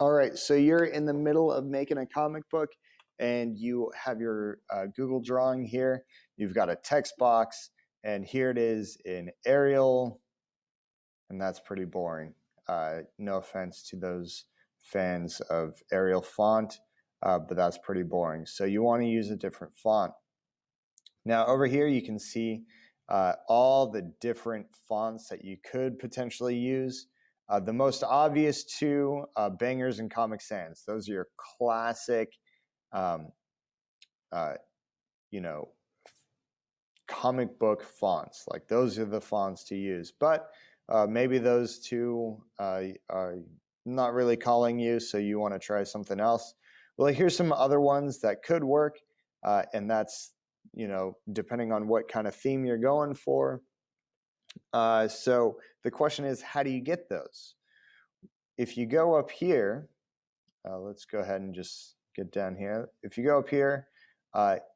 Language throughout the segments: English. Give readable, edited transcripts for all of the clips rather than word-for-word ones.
All right, so you're in the middle of making a comic book and you have your Google drawing here. You've got a text box, and here it is in Arial, and that's pretty boring. No offense to those fans of Arial font, but that's pretty boring. So you want to use a different font. Now, over here, you can see all the different fonts that you could potentially use. The most obvious two, Bangers and Comic Sans. Those are your classic, um, uh, you know, comic book fonts. Like those are the fonts to use. But maybe those two are not really calling you, so you want to try something else. Well, here's some other ones that could work, and that's depending on what kind of theme you're going for. So the question is, how do you get those? If you go up here, let's go ahead and just get down here. If you go up here,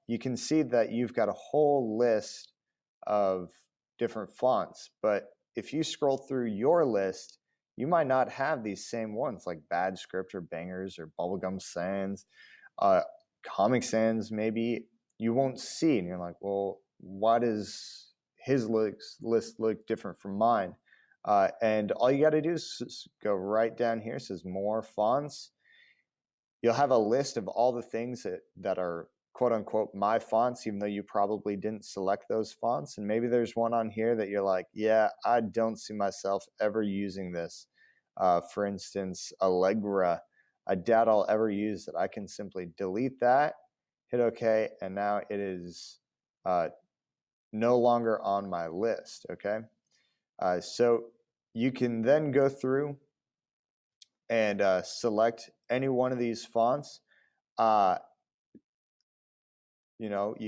you can see that you've got a whole list of different fonts. But if you scroll through your list, you might not have these same ones like Bad Script or Bangers or Bubblegum Sans. Comic Sans, maybe you won't see. And you're like, well, why does his list look different from mine? And all you got to do is go right down here. It says more fonts. You'll have a list of all the things that are quote unquote my fonts, even though you probably didn't select those fonts. And maybe there's one on here that you're like, yeah, I don't see myself ever using this. For instance, Allegra. I doubt I'll ever use it. I can simply delete that, hit OK, and now it is no longer on my list. Okay. So you can then go through and select any one of these fonts. You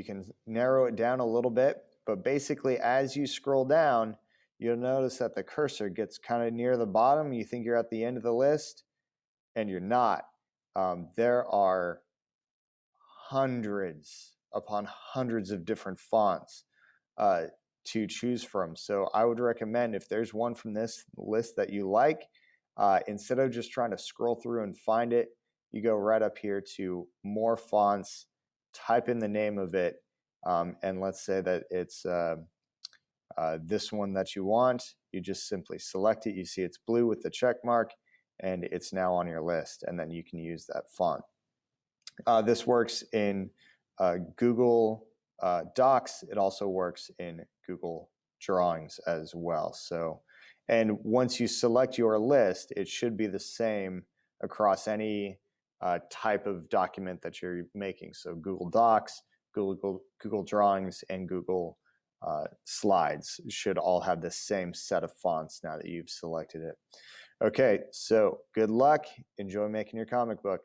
can narrow it down a little bit, but basically as you scroll down, you'll notice that the cursor gets kind of near the bottom. You think you're at the end of the list, and you're not. There are hundreds upon hundreds of different fonts to choose from. So I would recommend, if there's one from this list that you like, instead of just trying to scroll through and find it, you go right up here to more fonts, type in the name of it, and let's say that it's this one that you want. You just simply select it. You see it's blue with the check mark, and it's now on your list, and then you can use that font. This works in Google Docs. It also works in Google Drawings as well. So, and once you select your list, it should be the same across any type of document that you're making. So Google Docs, Google Drawings, and Google Slides should all have the same set of fonts now that you've selected it. Okay, so good luck. Enjoy making your comic book.